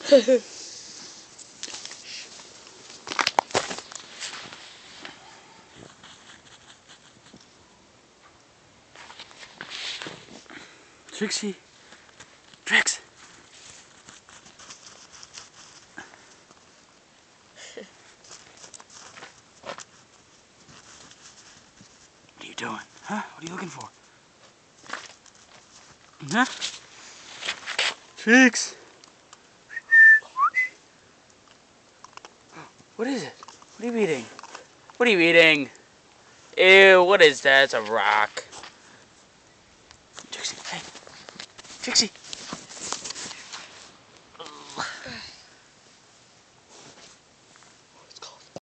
Trixie. Trix. What are you doing? Huh? What are you looking for? Huh? Trix. What is it? What are you eating? What are you eating? Ew, what is that? It's a rock. Trixie, hey. Trixie.